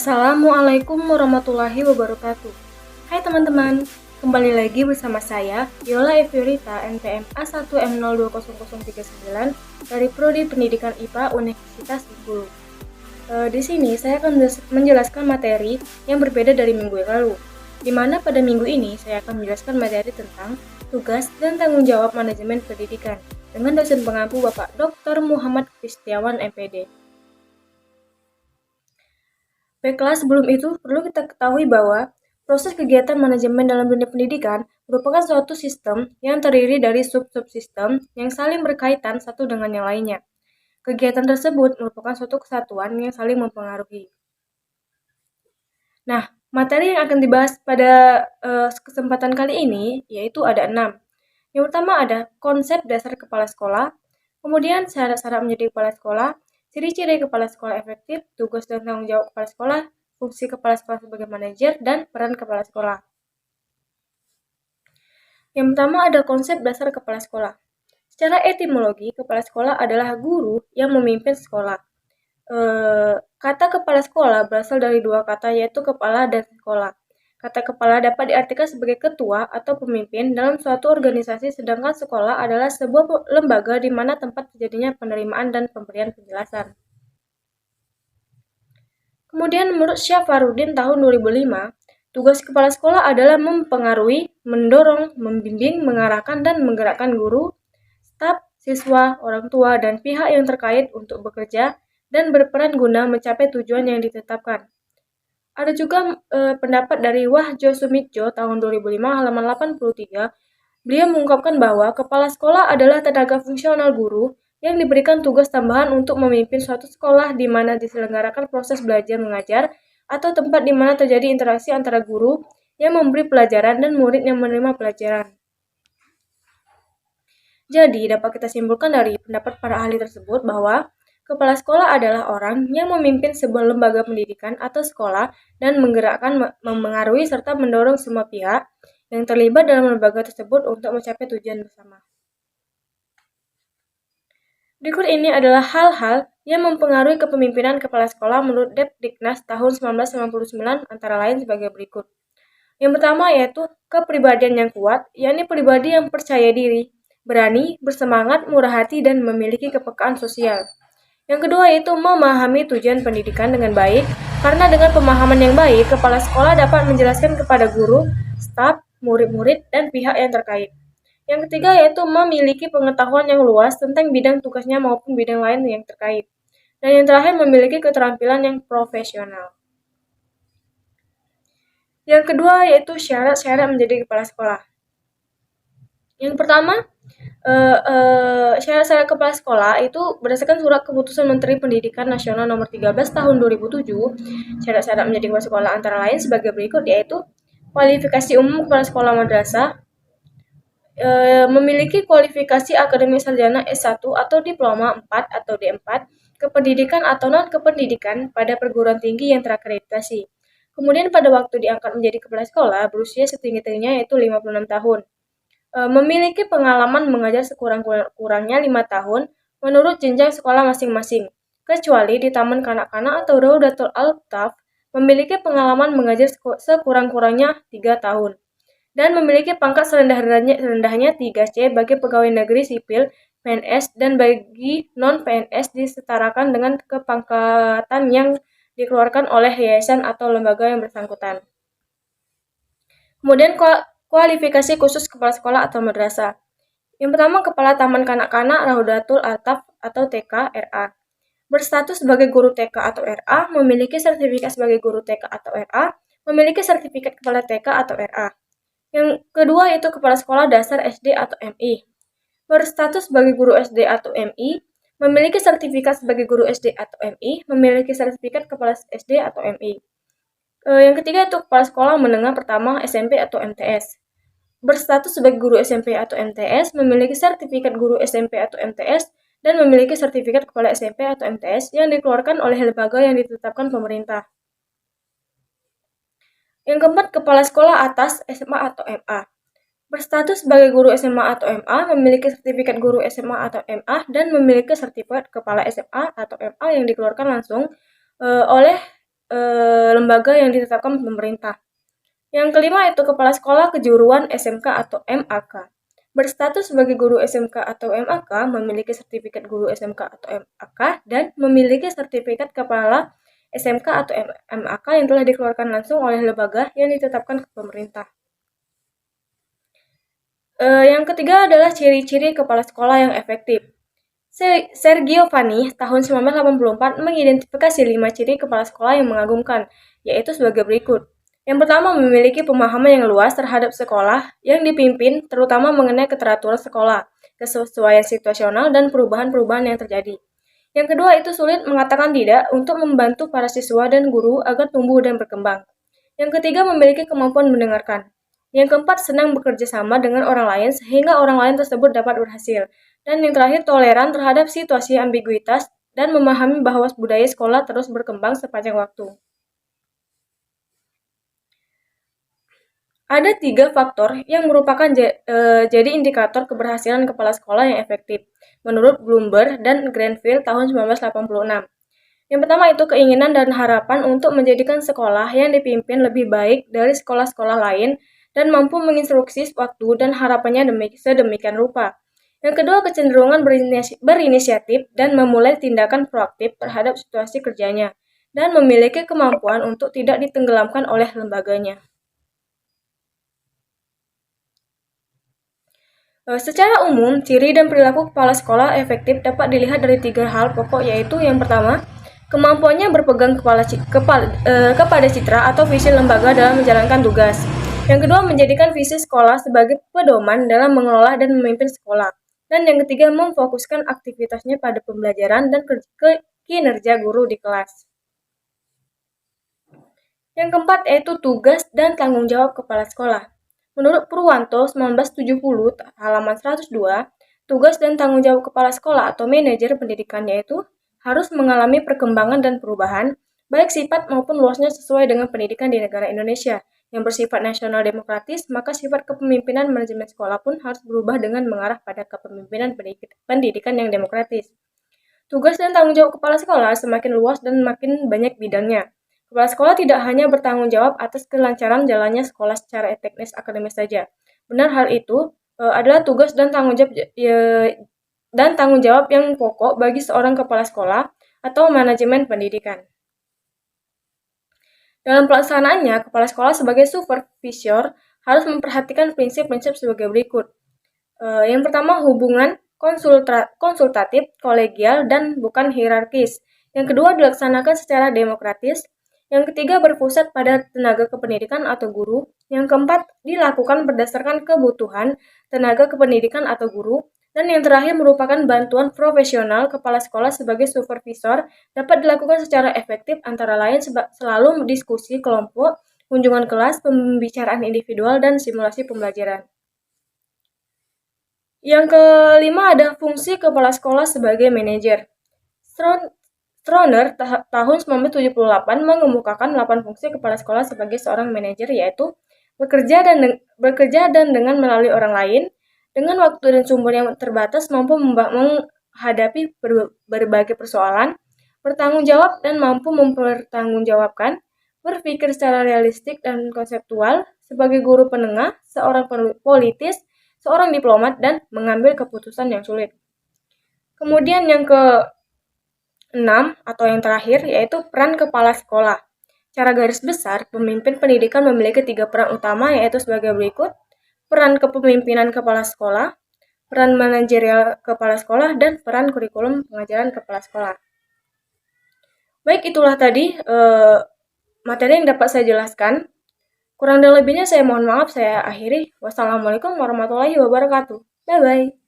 Assalamualaikum warahmatullahi wabarakatuh. Hai teman-teman, kembali lagi bersama saya, Yola Evirita, NPM A1M02039 dari Prodi Pendidikan IPA Universitas Bengkulu. Di sini saya akan menjelaskan materi yang berbeda dari minggu yang lalu, di mana pada minggu ini saya akan menjelaskan materi tentang tugas dan tanggung jawab manajemen pendidikan dengan dosen pengampu Bapak Dr. Muhammad Kristiawan MPD. Baiklah, sebelum itu perlu kita ketahui bahwa proses kegiatan manajemen dalam dunia pendidikan merupakan suatu sistem yang terdiri dari sub-subsistem yang saling berkaitan satu dengan yang lainnya. Kegiatan tersebut merupakan suatu kesatuan yang saling mempengaruhi. Nah, materi yang akan dibahas pada kesempatan kali ini yaitu ada 6. Yang pertama ada konsep dasar kepala sekolah, kemudian syarat-syarat menjadi kepala sekolah, ciri-ciri kepala sekolah efektif, tugas dan tanggung jawab kepala sekolah, fungsi kepala sekolah sebagai manajer, dan peran kepala sekolah. Yang pertama ada konsep dasar kepala sekolah. Secara etimologi, kepala sekolah adalah guru yang memimpin sekolah. Kata kepala sekolah berasal dari dua kata yaitu kepala dan sekolah. Kata kepala dapat diartikan sebagai ketua atau pemimpin dalam suatu organisasi, sedangkan sekolah adalah sebuah lembaga di mana tempat terjadinya penerimaan dan pemberian penjelasan. Kemudian menurut Syafarudin tahun 2005, tugas kepala sekolah adalah mempengaruhi, mendorong, membimbing, mengarahkan, dan menggerakkan guru, staf, siswa, orang tua, dan pihak yang terkait untuk bekerja dan berperan guna mencapai tujuan yang ditetapkan. Ada juga pendapat dari Wahjo Sumitjo tahun 2005 halaman 83. Beliau mengungkapkan bahwa kepala sekolah adalah tenaga fungsional guru yang diberikan tugas tambahan untuk memimpin suatu sekolah di mana diselenggarakan proses belajar mengajar atau tempat di mana terjadi interaksi antara guru yang memberi pelajaran dan murid yang menerima pelajaran. Jadi, dapat kita simpulkan dari pendapat para ahli tersebut bahwa kepala sekolah adalah orang yang memimpin sebuah lembaga pendidikan atau sekolah dan menggerakkan, memengaruhi, serta mendorong semua pihak yang terlibat dalam lembaga tersebut untuk mencapai tujuan bersama. Berikut ini adalah hal-hal yang mempengaruhi kepemimpinan kepala sekolah menurut Depdiknas tahun 1999 antara lain sebagai berikut. Yang pertama yaitu kepribadian yang kuat, yakni pribadi yang percaya diri, berani, bersemangat, murah hati, dan memiliki kepekaan sosial. Yang kedua yaitu memahami tujuan pendidikan dengan baik, karena dengan pemahaman yang baik, kepala sekolah dapat menjelaskan kepada guru, staf, murid-murid, dan pihak yang terkait. Yang ketiga yaitu memiliki pengetahuan yang luas tentang bidang tugasnya maupun bidang lain yang terkait. Dan yang terakhir memiliki keterampilan yang profesional. Yang kedua yaitu syarat-syarat menjadi kepala sekolah. Yang pertama, syarat-syarat kepala sekolah itu berdasarkan surat keputusan Menteri Pendidikan Nasional nomor 13 tahun 2007. Syarat-syarat menjadi kepala sekolah antara lain sebagai berikut yaitu kualifikasi umum kepala sekolah madrasah, memiliki kualifikasi akademik sarjana S1 atau diploma 4 atau D4, kependidikan atau non-kependidikan pada perguruan tinggi yang terakreditasi. Kemudian pada waktu diangkat menjadi kepala sekolah berusia setinggi-tingginya yaitu 56 tahun. Memiliki pengalaman mengajar sekurang-kurangnya 5 tahun menurut jenjang sekolah masing-masing, kecuali di Taman Kanak-kanak atau Raudatul Altaf memiliki pengalaman mengajar sekurang-kurangnya 3 tahun, dan memiliki pangkat serendah-rendahnya 3C bagi pegawai negeri sipil PNS, dan bagi non-PNS disetarakan dengan kepangkatan yang dikeluarkan oleh yayasan atau lembaga yang bersangkutan. Kemudian kualifikasi khusus kepala sekolah atau madrasah. Yang pertama, kepala Taman Kanak-kanak Raudatul Altaf atau TK RA. Berstatus sebagai guru TK atau RA, memiliki sertifikat sebagai guru TK atau RA, memiliki sertifikat kepala TK atau RA. Yang kedua yaitu kepala sekolah dasar SD atau MI. Berstatus sebagai guru SD atau MI, memiliki sertifikat sebagai guru SD atau MI, memiliki sertifikat kepala SD atau MI. Yang ketiga itu kepala sekolah menengah pertama SMP atau MTS. Berstatus sebagai guru SMP atau MTS, memiliki sertifikat guru SMP atau MTS, dan memiliki sertifikat kepala SMP atau MTS yang dikeluarkan oleh lembaga yang ditetapkan pemerintah. Yang keempat, kepala sekolah atas SMA atau MA. Berstatus sebagai guru SMA atau MA, memiliki sertifikat guru SMA atau MA, dan memiliki sertifikat kepala SMA atau MA yang dikeluarkan langsung oleh lembaga yang ditetapkan pemerintah. Yang kelima itu kepala sekolah kejuruan SMK atau MAK. Berstatus sebagai guru SMK atau MAK, memiliki sertifikat guru SMK atau MAK, dan memiliki sertifikat kepala SMK atau MAK yang telah dikeluarkan langsung oleh lembaga yang ditetapkan ke pemerintah. Yang ketiga adalah ciri-ciri kepala sekolah yang efektif. Sergio Vani tahun 1984 mengidentifikasi 5 ciri kepala sekolah yang mengagumkan, yaitu sebagai berikut. Yang pertama, memiliki pemahaman yang luas terhadap sekolah yang dipimpin, terutama mengenai keteraturan sekolah, kesesuaian situasional, dan perubahan-perubahan yang terjadi. Yang kedua, itu sulit mengatakan tidak untuk membantu para siswa dan guru agar tumbuh dan berkembang. Yang ketiga, memiliki kemampuan mendengarkan. Yang keempat, senang bekerja sama dengan orang lain sehingga orang lain tersebut dapat berhasil. Dan yang terakhir, toleran terhadap situasi ambiguitas dan memahami bahwa budaya sekolah terus berkembang sepanjang waktu. Ada 3 faktor yang merupakan jadi indikator keberhasilan kepala sekolah yang efektif, menurut Bloomberg dan Granville tahun 1986. Yang pertama itu keinginan dan harapan untuk menjadikan sekolah yang dipimpin lebih baik dari sekolah-sekolah lain dan mampu menginstruksi waktu dan harapannya sedemikian rupa. Yang kedua, kecenderungan berinisiatif dan memulai tindakan proaktif terhadap situasi kerjanya dan memiliki kemampuan untuk tidak ditenggelamkan oleh lembaganya. Secara umum, ciri dan perilaku kepala sekolah efektif dapat dilihat dari 3 hal pokok, yaitu yang pertama, kemampuannya berpegang kepada citra atau visi lembaga dalam menjalankan tugas. Yang kedua, menjadikan visi sekolah sebagai pedoman dalam mengelola dan memimpin sekolah. Dan yang ketiga, memfokuskan aktivitasnya pada pembelajaran dan kinerja guru di kelas. Yang keempat yaitu tugas dan tanggung jawab kepala sekolah. Menurut Purwanto 1970 halaman 102, tugas dan tanggung jawab kepala sekolah atau manajer pendidikan yaitu harus mengalami perkembangan dan perubahan, baik sifat maupun luasnya sesuai dengan pendidikan di negara Indonesia. Yang bersifat nasional demokratis, maka sifat kepemimpinan manajemen sekolah pun harus berubah dengan mengarah pada kepemimpinan pendidikan yang demokratis. Tugas dan tanggung jawab kepala sekolah semakin luas dan makin banyak bidangnya. Kepala sekolah tidak hanya bertanggung jawab atas kelancaran jalannya sekolah secara teknis akademis saja. Benar hal itu adalah tugas dan tanggung jawab yang pokok bagi seorang kepala sekolah atau manajemen pendidikan. Dalam pelaksanaannya, kepala sekolah sebagai supervisor harus memperhatikan prinsip-prinsip sebagai berikut. Yang pertama, hubungan konsultatif, kolegial, dan bukan hierarkis. Yang kedua, dilaksanakan secara demokratis. Yang ketiga, berpusat pada tenaga kependidikan atau guru. Yang keempat, dilakukan berdasarkan kebutuhan tenaga kependidikan atau guru. Dan yang terakhir merupakan bantuan profesional kepala sekolah sebagai supervisor dapat dilakukan secara efektif antara lain selalu diskusi kelompok, kunjungan kelas, pembicaraan individual, dan simulasi pembelajaran. Yang kelima ada fungsi kepala sekolah sebagai manajer. Stroner tahun 1978 mengemukakan 8 fungsi kepala sekolah sebagai seorang manajer, yaitu bekerja dan dengan melalui orang lain, dengan waktu dan sumber yang terbatas mampu menghadapi berbagai persoalan, bertanggung jawab dan mampu mempertanggungjawabkan, berpikir secara realistik dan konseptual, sebagai guru penengah, seorang politis, seorang diplomat, dan mengambil keputusan yang sulit. Kemudian yang ke-6 atau yang terakhir yaitu peran kepala sekolah. Secara garis besar, pemimpin pendidikan memiliki 3 peran utama yaitu sebagai berikut: peran kepemimpinan kepala sekolah, peran manajerial kepala sekolah, dan peran kurikulum pengajaran kepala sekolah. Baik, itulah tadi materi yang dapat saya jelaskan. Kurang dan lebihnya saya mohon maaf, saya akhiri. Wassalamualaikum warahmatullahi wabarakatuh. Bye-bye.